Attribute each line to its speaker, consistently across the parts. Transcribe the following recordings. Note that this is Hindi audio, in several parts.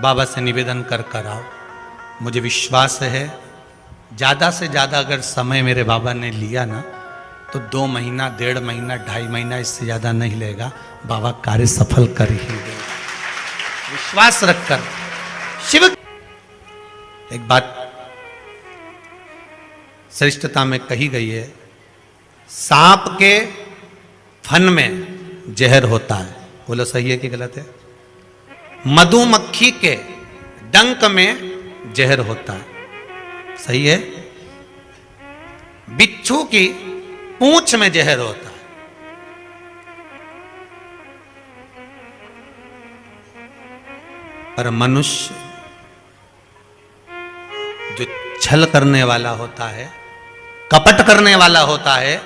Speaker 1: बाबा से निवेदन कर कर आओ। मुझे विश्वास है ज़्यादा से ज़्यादा अगर समय मेरे बाबा ने लिया ना तो 2 महीना, 1.5 महीना, 2.5 महीना, इससे ज़्यादा नहीं लेगा। बाबा कार्य सफल कर ही देगा, विश्वास रखकर। शिव एक बात श्रेष्ठता में कही गई है, सांप के फन में जहर होता है। बोलो सही है कि गलत है? मधुमक्खी के डंक में जहर होता है, सही है? बिच्छू की पूंछ में जहर होता है। पर मनुष्य जो छल करने वाला होता है, कपट करने वाला होता है,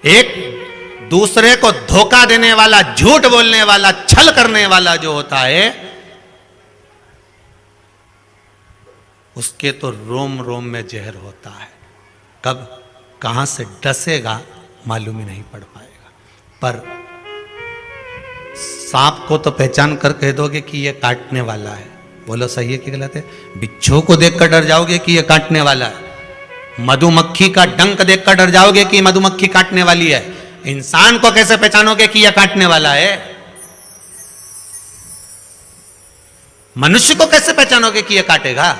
Speaker 1: एक दूसरे को धोखा देने वाला, झूठ बोलने वाला, छल करने वाला जो होता है, उसके तो रोम रोम में जहर होता है। कब कहां से डसेगा मालूम ही नहीं पड़ पाएगा। पर सांप को तो पहचान कर कह दोगे कि यह काटने वाला है। बोलो सही है कि गलत है? बिच्छू को देखकर डर जाओगे कि यह काटने वाला है। मधुमक्खी का डंक देखकर डर जाओगे कि मधुमक्खी काटने वाली है। इंसान को कैसे पहचानोगे कि यह काटने वाला है? मनुष्य को कैसे पहचानोगे कि यह काटेगा?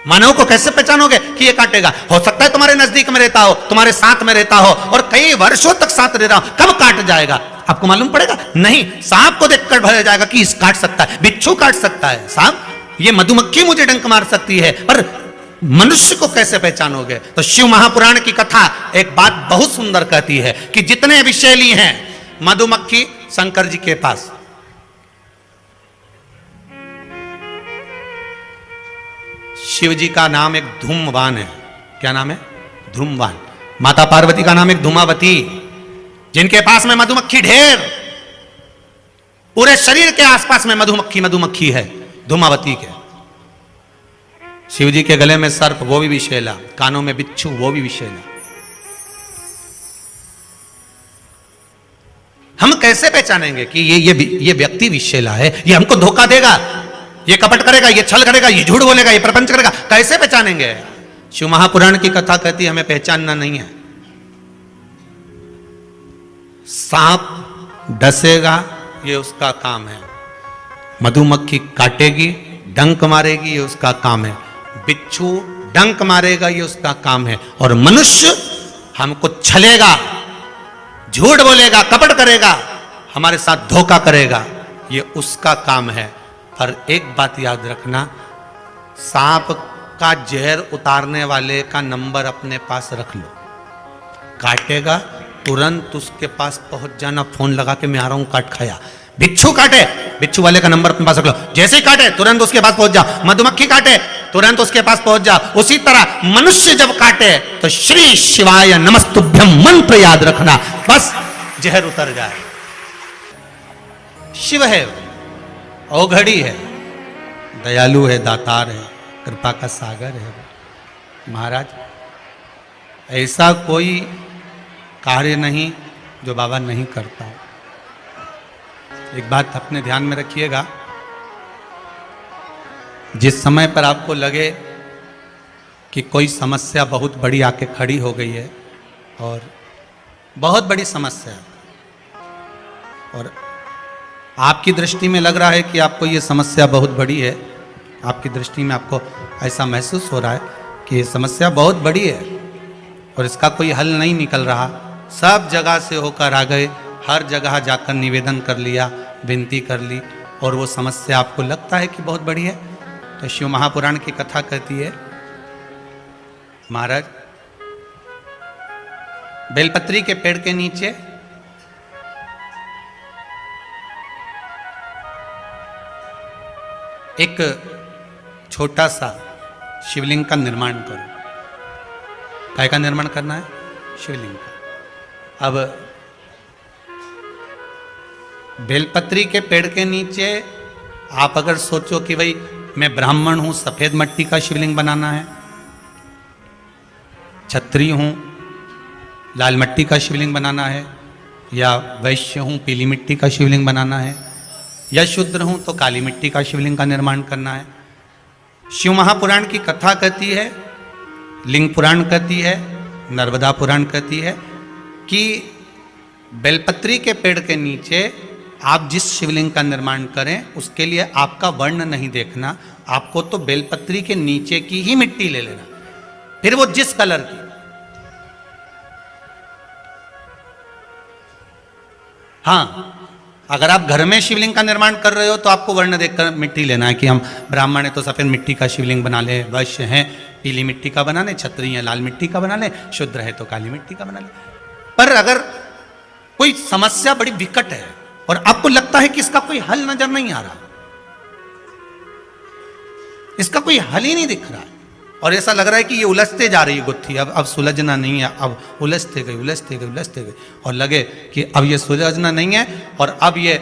Speaker 1: मानव को कैसे पहचानोगे कि यह काटेगा? हो सकता है तुम्हारे नजदीक में रहता हो, तुम्हारे साथ में रहता हो और कई वर्षों तक साथ रह रहा हो, कब काट जाएगा आपको मालूम पड़ेगा? नहीं। सांप को देखकर भर जाएगा कि इस काट सकता है, बिच्छू काट सकता है, सांप, ये मधुमक्खी मुझे डंक मार सकती है, पर मनुष्य को कैसे पहचानोगे? तो शिव महापुराण की कथा एक बात बहुत सुंदर कहती है कि जितने विषैली हैं, मधुमक्खी शंकर जी के पास, शिव जी का नाम एक धूमवान है। क्या नाम है? धूमवान। माता पार्वती का नाम एक धूमावती, जिनके पास में मधुमक्खी ढेर, पूरे शरीर के आसपास में मधुमक्खी है, धूमावती के। शिव जी के गले में सर्प, वो भी विषैला, कानों में बिच्छू, वो भी विषैला। हम कैसे पहचानेंगे कि ये व्यक्ति विषैला है, ये हमको धोखा देगा, ये कपट करेगा, ये छल करेगा, ये झूठ बोलेगा, ये प्रपंच करेगा? कैसे पहचानेंगे? शिव महापुराण की कथा कहती है हमें पहचानना नहीं है। सांप डसेगा, ये उसका काम है। मधुमक्खी काटेगी, डंक मारेगी, ये उसका काम है। बिच्छू डंक मारेगा, ये उसका काम है। और मनुष्य हमको छलेगा, झूठ बोलेगा, कपट करेगा, हमारे साथ धोखा करेगा, ये उसका काम है। पर एक बात याद रखना, सांप का जहर उतारने वाले का नंबर अपने पास रख लो। काटेगा तुरंत उसके पास पहुंच जाना, फोन लगा के मैं आ रहा हूं, काट खाया। बिच्छू काटे, बिच्छू वाले का नंबर अपने पास रख लो, जैसे ही काटे तुरंत उसके पास पहुंच जाओ। मधुमक्खी काटे तुरंत उसके पास पहुंच जाओ। उसी तरह मनुष्य जब काटे तो श्री शिवाय नमस्तुभ्यम मंत्र याद रखना, बस जहर उतर जाए। शिव है, औघड़ी है, दयालु है, दातार है, कृपा का सागर है। महाराज ऐसा कोई कार्य नहीं जो बाबा नहीं करता। एक बात अपने ध्यान में रखिएगा, जिस समय पर आपको लगे कि कोई समस्या बहुत बड़ी आके खड़ी हो गई है, और बहुत बड़ी समस्या, और आपकी दृष्टि में लग रहा है कि आपको ये समस्या बहुत बड़ी है, आपकी दृष्टि में आपको ऐसा महसूस हो रहा है कि ये समस्या बहुत बड़ी है और इसका कोई हल नहीं निकल रहा, सब जगह से होकर आ गए, हर जगह जाकर निवेदन कर लिया, विनती कर ली, और वो समस्या आपको लगता है कि बहुत बड़ी है, तो शिव महापुराण की कथा कहती है, महाराज बेलपत्री के पेड़ के नीचे एक छोटा सा शिवलिंग का निर्माण करो। काय का निर्माण करना है? शिवलिंग का। अब बेलपत्री के पेड़ के नीचे आप अगर सोचो कि भाई मैं ब्राह्मण हूं, सफेद मिट्टी का शिवलिंग बनाना है, क्षत्रिय हूं, लाल मिट्टी का शिवलिंग बनाना है, या वैश्य हूं, पीली मिट्टी का शिवलिंग बनाना है, या शूद्र हूं तो काली मिट्टी का शिवलिंग का निर्माण करना है। शिव महापुराण की कथा कहती है, लिंग पुराण कहती है, नर्मदा पुराण कहती है कि बेलपत्री के पेड़ के नीचे आप जिस शिवलिंग का निर्माण करें उसके लिए आपका वर्ण नहीं देखना, आपको तो बेलपत्री के नीचे की ही मिट्टी ले लेना, फिर वो जिस कलर की। हाँ, अगर आप घर में शिवलिंग का निर्माण कर रहे हो तो आपको वर्ण देखकर मिट्टी लेना है कि हम ब्राह्मण है तो सफेद मिट्टी का शिवलिंग बना ले, वैश्य हैं पीली मिट्टी का बना ले, क्षत्रिय है लाल मिट्टी का बना ले, शूद्र है तो काली मिट्टी का बना ले। पर अगर कोई समस्या बड़ी विकट है और आपको लगता है कि इसका कोई हल नजर नहीं आ रहा, इसका कोई हल ही नहीं दिख रहा है और ऐसा लग रहा है कि ये उलझते जा रही है गुत्थी, अब सुलझना नहीं है, अब उलझते गई और लगे कि अब ये सुलझना नहीं है और अब ये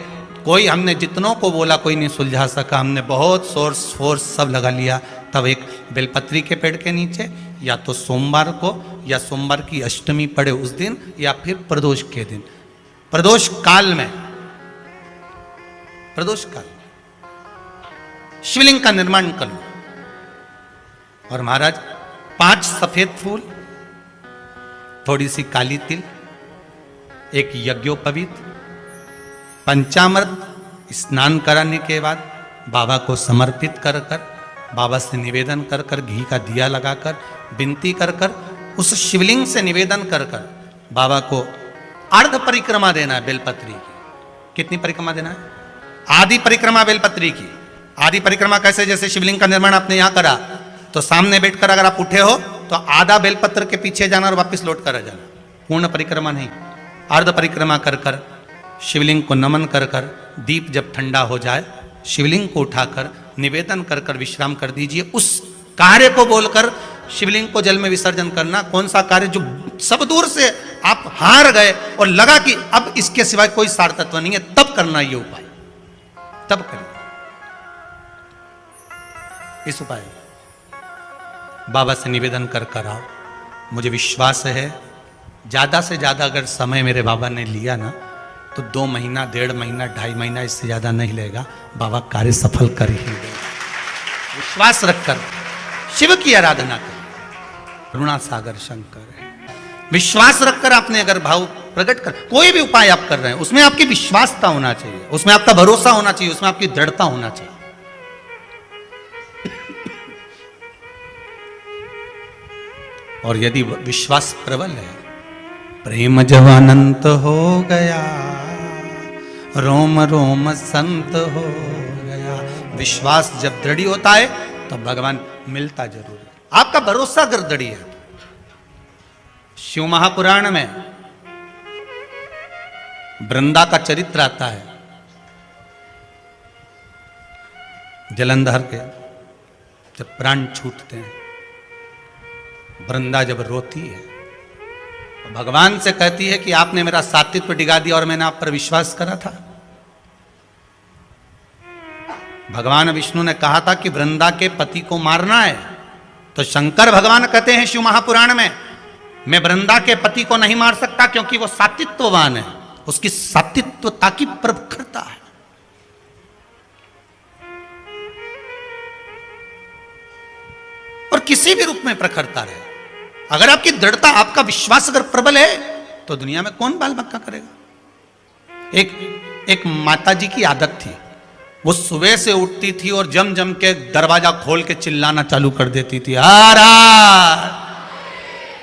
Speaker 1: कोई, हमने जितनों को बोला कोई नहीं सुलझा सका, हमने बहुत सोर्स फोर्स सब लगा लिया। तब एक बेलपत्री के पेड़ के नीचे या तो सोमवार को या सोमवार की अष्टमी पड़े उस दिन या फिर प्रदोष के दिन, प्रदोष काल में शिवलिंग का निर्माण कर लो। और महाराज 5 सफेद फूल, थोड़ी सी काली तिल, एक यज्ञोपवीत, पंचामृत स्नान कराने के बाद बाबा को समर्पित कर कर, बाबा से निवेदन कर कर, घी का दिया लगाकर विनती कर कर, उस शिवलिंग से निवेदन कर कर बाबा को अर्ध परिक्रमा देना है बेलपत्री की। कितनी परिक्रमा देना है? आधी परिक्रमा बेलपत्री की। आधी परिक्रमा कैसे? जैसे शिवलिंग का निर्माण आपने यहां करा तो सामने बैठकर अगर आप उठे हो तो आधा बेलपत्र के पीछे जाना और वापस लौट कर आ जाना, पूर्ण परिक्रमा नहीं, अर्ध परिक्रमा कर कर शिवलिंग को नमन कर कर, दीप जब ठंडा हो जाए शिवलिंग को उठाकर निवेदन कर कर विश्राम कर दीजिए। उस कार्य को बोलकर शिवलिंग को जल में विसर्जन करना। कौन सा कार्य? जो सब दूर से आप हार गए और लगा कि अब इसके सिवाय कोई सार तत्व नहीं है, तब करना ये उपाय, तब करिए इस उपाय। बाबा से निवेदन कर कर आओ। मुझे विश्वास है ज्यादा से ज्यादा अगर समय मेरे बाबा ने लिया ना तो 2 महीना, 1.5 महीना, 2.5 महीना, इससे ज्यादा नहीं लेगा। बाबा कार्य सफल कर ही देगा। विश्वास रखकर शिव की आराधना कर, करुणा सागर शंकर है। विश्वास रखकर आपने अगर भाव प्रकट कर, कोई भी उपाय आप कर रहे हैं उसमें आपकी विश्वासता होना चाहिए, उसमें आपका भरोसा होना चाहिए, उसमें आपकी दृढ़ता होना चाहिए। और यदि विश्वास प्रबल है, प्रेम जब अनंत हो गया, रोम रोम संत हो गया। विश्वास जब दृढ़ होता है तो भगवान मिलता जरूर है। आपका भरोसा अगर दृढ़ है। शिव महापुराण में वृंदा का चरित्र आता है। जलंधर के जब प्राण छूटते हैं, वृंदा जब रोती है तो भगवान से कहती है कि आपने मेरा सात्वित्व डिगा दिया और मैंने आप पर विश्वास करा था। भगवान विष्णु ने कहा था कि वृंदा के पति को मारना है, तो शंकर भगवान कहते हैं शिव महापुराण में, मैं वृंदा के पति को नहीं मार सकता क्योंकि वो सात्वित्ववान है, उसकी सात्वित्वता की प्रखरता है। और किसी भी रूप में प्रखरता रहे, अगर आपकी दृढ़ता, आपका विश्वास अगर प्रबल है तो दुनिया में कौन बाल बक्का करेगा। एक माता जी की आदत थी, वो सुबह से उठती थी और जम जम के दरवाजा खोल के चिल्लाना चालू कर देती थी,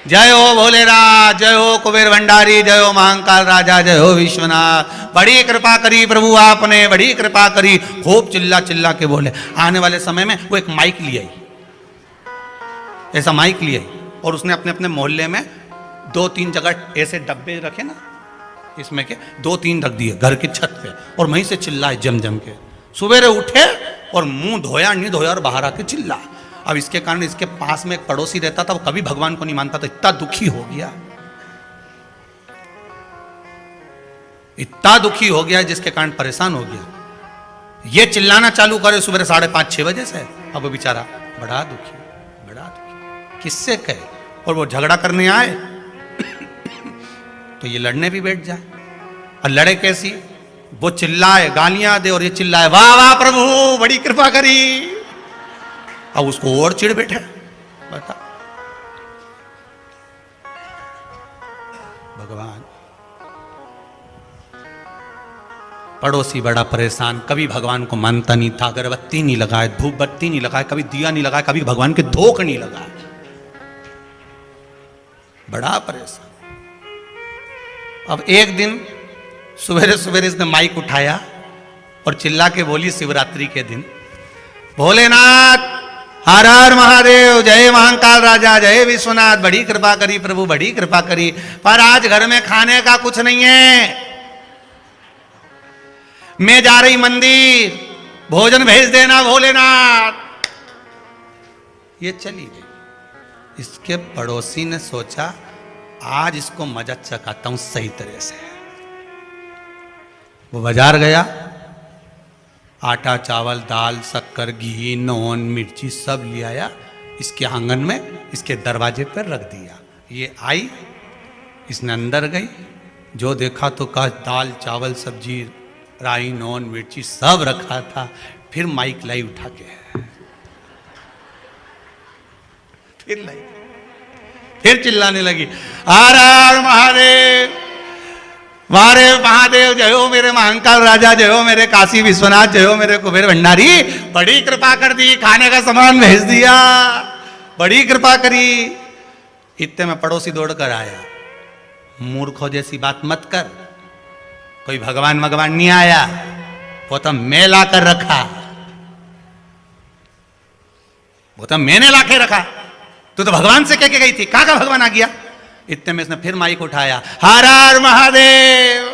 Speaker 1: जय हो भोलेनाथ, जय हो कुबेर भंडारी, जय हो महाकाल राजा, जय हो विश्वनाथ, बड़ी कृपा करी प्रभु आपने, बड़ी कृपा करी। खूब चिल्ला चिल्ला के बोले। आने वाले समय में वो एक माइक ले आई, ऐसा माइक लिए और उसने अपने अपने मोहल्ले में 2-3 जगह ऐसे डब्बे रखे ना, इसमें के 2-3 रख दिए घर की छत पे, और वहीं से चिल्लाए जम जम के। सुबेरे उठे और मुंह धोया नहीं धोया और बाहर आके चिल्लाए। अब इसके कारण इसके पास में एक पड़ोसी रहता था, वो कभी भगवान को नहीं मानता था, इतना दुखी हो गया, इतना दुखी हो गया जिसके कारण परेशान हो गया। ये चिल्लाना चालू करे सुबह 5:30-6 बजे से। अब वो बेचारा बड़ा दुखी, किससे कहे, और वो झगड़ा करने आए तो ये लड़ने भी बैठ जाए। और लड़े कैसी? वो चिल्लाए, गालियां दे, और ये चिल्लाए वाह वाह प्रभु बड़ी कृपा करी। अब उसको और चिढ़ बैठे। बता भगवान। पड़ोसी बड़ा परेशान, कभी भगवान को मानता नहीं था, अगरबत्ती नहीं लगाए, धूप बत्ती नहीं लगाए, कभी दिया नहीं लगाया, कभी भगवान के धोख नहीं लगाए, बड़ा परेशान। अब एक दिन सवेरे सवेरे इसने माइक उठाया और चिल्ला के बोली शिवरात्रि के दिन, भोलेनाथ हर हर महादेव, जय महाकाल राजा, जय विश्वनाथ, बड़ी कृपा करी प्रभु, बड़ी कृपा करी, पर आज घर में खाने का कुछ नहीं है, मैं जा रही मंदिर, भोजन भेज देना भोलेनाथ। ये चली गई। इसके पड़ोसी ने सोचा आज इसको मजा चखाता हूं सही तरह से। वो बाजार गया, आटा चावल दाल शक्कर घी नॉन मिर्ची सब ले आया, इसके आंगन में इसके दरवाजे पर रख दिया। ये आई, इसने अंदर गई, जो देखा तो कहा दाल चावल सब्जी राई नॉन मिर्ची सब रखा था। फिर माइक लाई उठा के, फिर लाई, फिर चिल्लाने लगी हर हर महादेव, वारे महादेव, जय हो मेरे महाकाल राजा, जय हो मेरे काशी विश्वनाथ, जय हो मेरे कुबेर भंडारी, बड़ी कृपा कर दी, खाने का सामान भेज दिया, बड़ी कृपा करी। इतने में पड़ोसी दौड़ कर आया, मूर्खों जैसी बात मत कर, कोई भगवान भगवान नहीं आया, वो तो मैं ला कर रखा, वो तो मैंने ला के रखा, तू तो भगवान से कह के गई थी, कहां का भगवान आ गया। इतने में इसने फिर माइक उठाया, हर हर महादेव,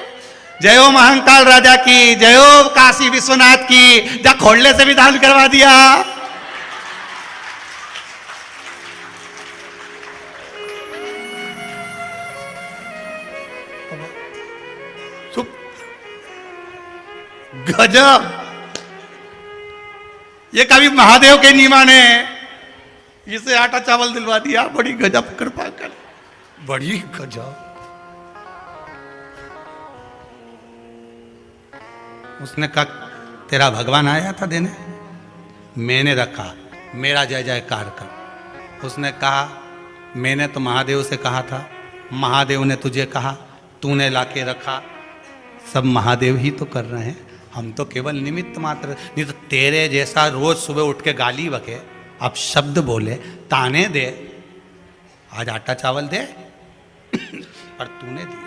Speaker 1: जय हो महाकाल राजा की, जय हो काशी विश्वनाथ की, जा खोलने से भी दान करवा दिया। गजब, ये कभी महादेव के नहीं माने, इसे आटा चावल दिलवा दिया, बड़ी गजब कृपा कर, बड़ी गजब। उसने कहा तेरा भगवान आया था देने, मैंने रखा, मेरा जय जयकार कर। उसने कहा मैंने तो महादेव से कहा था, महादेव ने तुझे कहा, तूने लाके रखा, सब महादेव ही तो कर रहे हैं, हम तो केवल निमित्त मात्र। नहीं तो तेरे जैसा रोज सुबह उठ के गाली बके, अब शब्द बोले, ताने दे, आज आटा चावल दे, और तूने दिया।